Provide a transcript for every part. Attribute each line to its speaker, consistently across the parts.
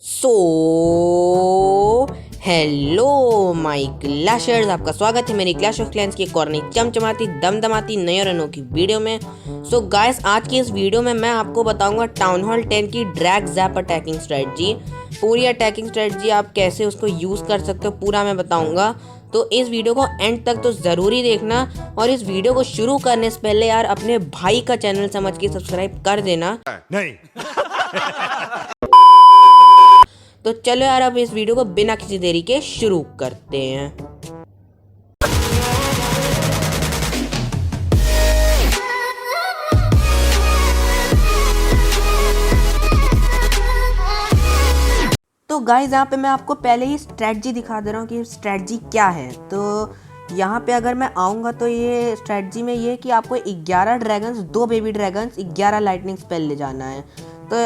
Speaker 1: So hello my clashers, आपका स्वागत है मेरी क्लैश ऑफ क्लैंस की एक और नई चमचमाती दमदमाती नई और अनोखी वीडियो में। सो गाइस, आज की इस वीडियो में मैं आपको बताऊंगा टाउन हॉल 10 की ड्रैग ज़ैप अटैकिंग स्ट्रेटजी। पूरी अटैकिंग स्ट्रेटजी आप कैसे उसको यूज़ कर सकते हो पूरा मैं बताऊंगा। तो इस वीडियो को एंड तक तो ज़रूरी देखना, और इस वीडियो को शुरू करने से पहले यार अपने भाई का चैनल समझ के सब्सक्राइब कर देना।
Speaker 2: नहीं।
Speaker 1: तो चलो यार, अब इस वीडियो को बिना किसी देरी के शुरू करते हैं। तो गाइज, यहाँ पे मैं आपको पहले ही स्ट्रेटजी दिखा दे रहा हूँ कि स्ट्रेटजी क्या है। तो यहाँ पे अगर मैं आऊँगा तो ये स्ट्रेटजी में ये कि आपको 11 dragons, 2 baby dragons, 11 lightning spell ले जाना है। तो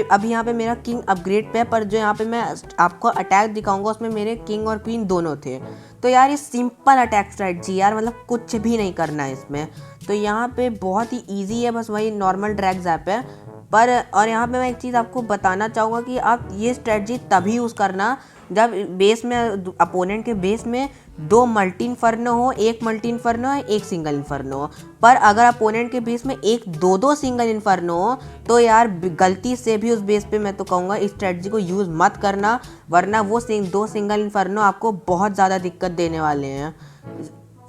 Speaker 1: अभी यहाँ पे मेरा किंग अपग्रेड पे है, पर जो यहाँ पे मैं आपको अटैक दिखाऊंगा उसमें मेरे किंग और क्वीन दोनों थे। तो यार ये सिंपल अटैक स्ट्रेटजी यार, मतलब कुछ भी नहीं करना है इसमें। तो यहाँ पे बहुत ही ईजी है, बस वही नॉर्मल ड्रैग ज़ैप है। पर और यहाँ पे मैं एक चीज़ आपको बताना चाहूँगा कि आप ये स्ट्रेटजी तभी यूज़ करना जब बेस में, अपोनेंट के बेस में 2 मल्टी इन्फर्नो हो, 1 मल्टी इन्फर्नो है, 1 सिंगल इन्फर्नो हो। पर अगर अपोनेंट के बेस में 1-2 सिंगल इन्फर्नो हो तो यार गलती से भी उस बेस पे मैं तो कहूँगा इस स्ट्रेटजी को यूज़ मत करना, वरना वो 2 सिंगल इन्फर्नो आपको बहुत ज़्यादा दिक्कत देने वाले हैं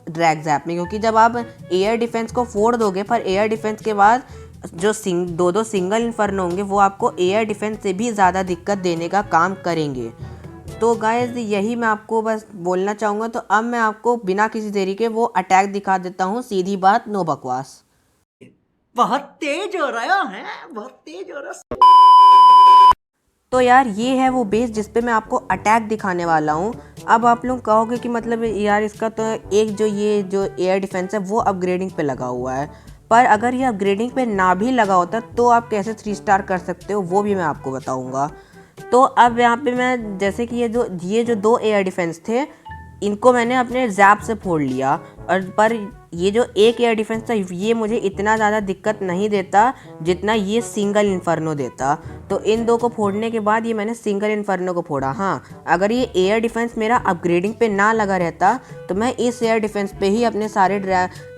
Speaker 1: ड्रैग ज़ैप में। क्योंकि जब आप एयर डिफेंस को फोड़ दोगे, पर एयर डिफेंस के बाद जो 2 सिंगल इन्फर्नो होंगे वो आपको एयर डिफेंस से भी ज़्यादा दिक्कत देने का काम करेंगे। तो गाइस, यही मैं आपको बस बोलना चाहूँगा। तो अब मैं आपको बिना किसी देरी के वो अटैक दिखा देता हूँ, सीधी बात, नो बकवास।
Speaker 3: बहुत तेज हो रहा है, बहुत तेज हो रहा।
Speaker 1: तो यार ये है वो बेस जिस पे मैं आपको अटैक दिखाने वाला हूँ। अब आप लोग कहोगे कि मतलब यार इसका तो एक ये जो एयर डिफेंस है वो अपग्रेडिंग पे लगा हुआ है, पर अगर ये अपग्रेडिंग पे ना भी लगा होता तो आप कैसे 3 स्टार कर सकते हो वो भी मैं आपको बताऊँगा। तो अब यहाँ पे मैं जैसे कि ये जो 2 एयर डिफेंस थे इनको मैंने अपने ज़ैप से फोड़ लिया, और पर ये जो एक एयर डिफेंस था ये मुझे इतना ज़्यादा दिक्कत नहीं देता जितना ये सिंगल इन्फर्नो देता। तो इन 2 को फोड़ने के बाद ये मैंने सिंगल इन्फर्नो को फोड़ा। हाँ, अगर ये एयर डिफेंस मेरा अपग्रेडिंग पे ना लगा रहता तो मैं इस एयर डिफेंस पे ही अपने सारे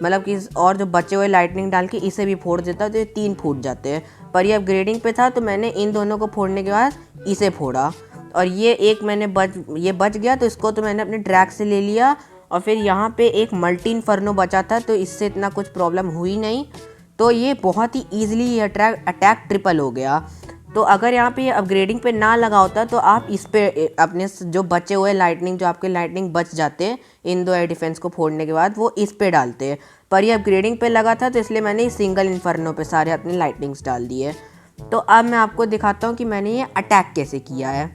Speaker 1: मतलब कि और जो बचे हुए लाइटनिंग डाल के इसे भी फोड़ देता, तो ये 3 फूट जाते हैं। पर ये अपग्रेडिंग पे था तो मैंने इन दोनों को फोड़ने के बाद इसे फोड़ा, और ये एक मैंने बच गया, तो इसको तो मैंने अपने ड्रैग से ले लिया। और फिर यहाँ पे एक मल्टी इन्फर्नो बचा था तो इससे इतना कुछ प्रॉब्लम हुई नहीं। तो ये बहुत ही ईजिली ये अटैक ट्रिपल हो गया। तो अगर यहाँ पे अपग्रेडिंग पे ना लगा होता तो आप इस पे अपने जो बचे हुए लाइटनिंग, जो आपके लाइटनिंग बच जाते इन 2 एयर डिफेंस को फोड़ने के बाद, वो इस पे डालते। पर ये अपग्रेडिंग पे लगा था तो इसलिए मैंने सिंगल इन्फर्नो पे सारे अपने लाइटनिंग्स डाल दिए। तो अब मैं आपको दिखाता हूँ कि मैंने ये अटैक कैसे किया है।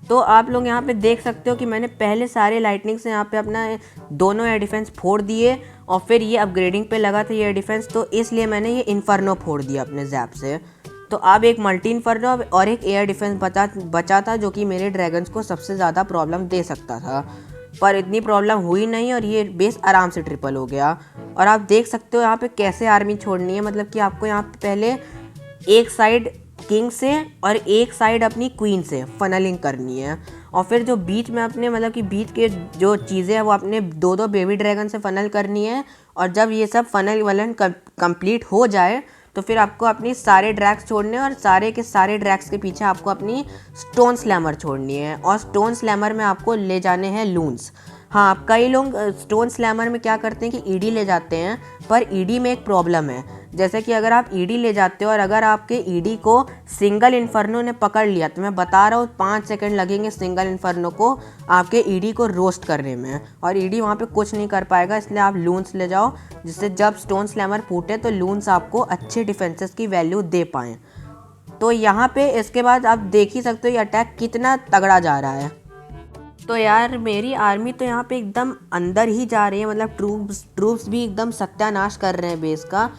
Speaker 1: तो आप लोग यहाँ पे देख सकते हो कि मैंने पहले सारे लाइटनिंग से यहाँ पे अपना दोनों एयर डिफेंस फोड़ दिए, और फिर ये अपग्रेडिंग पे लगा था ये एयर डिफेंस, तो इसलिए मैंने ये इन्फर्नो फोड़ दिया अपने ज़ैप से। तो अब एक मल्टी इन्फर्नो और एक एयर डिफेंस बचा था जो कि मेरे ड्रैगन्स को सबसे ज़्यादा प्रॉब्लम दे सकता था, पर इतनी प्रॉब्लम हुई नहीं और ये बेस आराम से ट्रिपल हो गया। और आप देख सकते हो यहाँ पे कैसे आर्मी छोड़नी है, मतलब कि आपको यहाँ पे पहले एक साइड किंग से और एक साइड अपनी क्वीन से फनलिंग करनी है, और फिर जो बीच में अपने, मतलब कि बीच के जो चीज़ें हैं वो अपने 2 बेबी ड्रैगन से फनल करनी है। और जब ये सब फनल वलन कंप्लीट हो जाए तो फिर आपको अपनी सारे ड्रैग्स छोड़ने हैं, और सारे के सारे ड्रैग्स के पीछे आपको अपनी स्टोन स्लैमर छोड़नी है, और स्टोन स्लैमर में आपको ले जाने हैं लून्स। हाँ, कई लोग स्टोन स्लैमर में क्या करते हैं कि ईडी ले जाते हैं, पर ईडी में एक प्रॉब्लम है। जैसे कि अगर आप ईडी ले जाते हो और अगर आपके ईडी को सिंगल इन्फर्नो ने पकड़ लिया, तो मैं बता रहा हूँ 5 सेकंड लगेंगे सिंगल इन्फर्नो को आपके ईडी को रोस्ट करने में, और ईडी वहाँ पे कुछ नहीं कर पाएगा। इसलिए आप लून्स ले जाओ, जिससे जब स्टोन स्लैमर फूटे तो लून्स आपको अच्छे डिफेंसेस की वैल्यू दे पाएँ। तो यहाँ पे इसके बाद आप देख ही सकते हो ये अटैक कितना तगड़ा जा रहा है। तो यार मेरी आर्मी तो यहाँ पे एकदम अंदर ही जा रही है, मतलब ट्रूप्स भी एकदम सत्यानाश कर रहे हैं बेस का।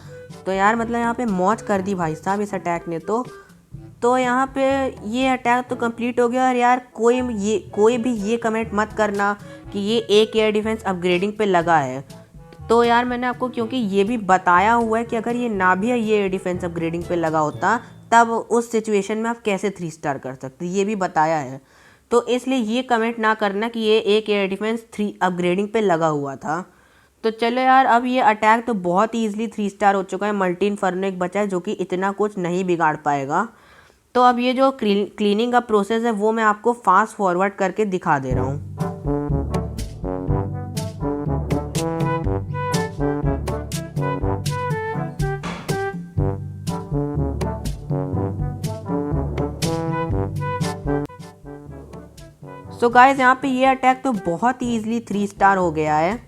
Speaker 1: तो यार मतलब यहाँ पे मौज कर दी भाई साहब इस अटैक ने। तो यहाँ पे ये अटैक तो कंप्लीट हो गया। और यार कोई भी ये कमेंट मत करना कि ये एक एयर डिफेंस अपग्रेडिंग पे लगा है। तो यार मैंने आपको क्योंकि ये भी बताया हुआ है कि अगर ये ना भी ये एयर डिफेंस अपग्रेडिंग पे लगा होता तब उस सिचुएशन में आप कैसे 3 स्टार कर सकते, ये भी बताया है। तो इसलिए ये कमेंट ना करना कि ये एक एयर डिफेंस 3 अपग्रेडिंग पे लगा हुआ था। तो चलो यार, अब ये अटैक तो बहुत ही ईजिली 3 स्टार हो चुका है। मल्टी इन्फर्नो एक बचा है जो कि इतना कुछ नहीं बिगाड़ पाएगा। तो अब ये जो क्लीनिंग का प्रोसेस है वो मैं आपको फास्ट फॉरवर्ड करके दिखा दे रहा हूँ। सो गाइस, यहाँ पे ये अटैक तो बहुत ही ईजिली 3 स्टार हो गया है।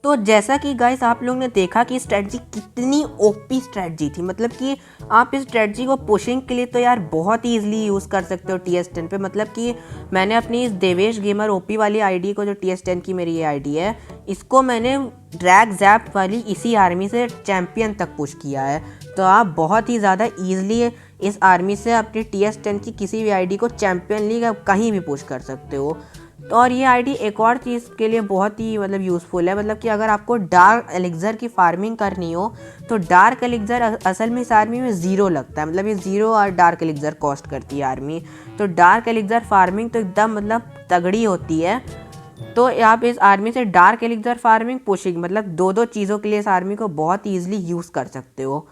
Speaker 1: तो जैसा कि गाइस आप लोग ने देखा कि स्ट्रेटजी कितनी ओपी स्ट्रेटजी थी, मतलब कि आप इस स्ट्रेटजी को पुशिंग के लिए तो यार बहुत ही ईजिली यूज़ कर सकते हो TS10 पे। मतलब कि मैंने अपनी इस देवेश गेमर ओपी वाली आईडी को, जो TS10 की मेरी ये आईडी है, इसको मैंने ड्रैग जैप वाली इसी आर्मी से चैम्पियन तक पुश किया है। तो आप बहुत ही ज़्यादा ईजिली इस आर्मी से अपनी TS10 की किसी भी आईडी को चैम्पियन लीग कहीं भी पुश कर सकते हो। तो और ये आईडी एक और चीज़ के लिए बहुत ही मतलब यूज़फुल है, मतलब कि अगर आपको डार्क एलिक्सर की फार्मिंग करनी हो तो डार्क एलिक्सर असल में इस आर्मी में 0 लगता है। मतलब ये 0 और डार्क एलिक्सर कॉस्ट करती है आर्मी। तो डार्क एलिक्सर फार्मिंग तो एकदम मतलब तगड़ी होती है। तो आप इस आर्मी से डार्क एलिक्सर फार्मिंग, पुशिंग, मतलब दो चीज़ों के लिए इस आर्मी को बहुत ईजिली यूज़ कर सकते हो।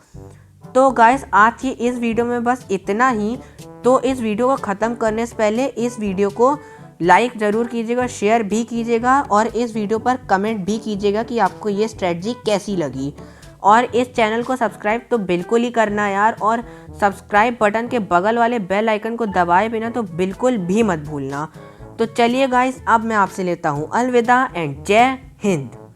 Speaker 1: तो गाइस, आज की इस वीडियो में बस इतना ही। तो इस वीडियो को ख़त्म करने से पहले इस वीडियो को लाइक ज़रूर कीजिएगा, शेयर भी कीजिएगा और इस वीडियो पर कमेंट भी कीजिएगा कि आपको ये स्ट्रेटजी कैसी लगी। और इस चैनल को सब्सक्राइब तो बिल्कुल ही करना यार, और सब्सक्राइब बटन के बगल वाले बेल आइकन को दबाए बिना तो बिल्कुल भी मत भूलना। तो चलिए गाइस, अब मैं आपसे लेता हूँ अलविदा एंड जय हिंद।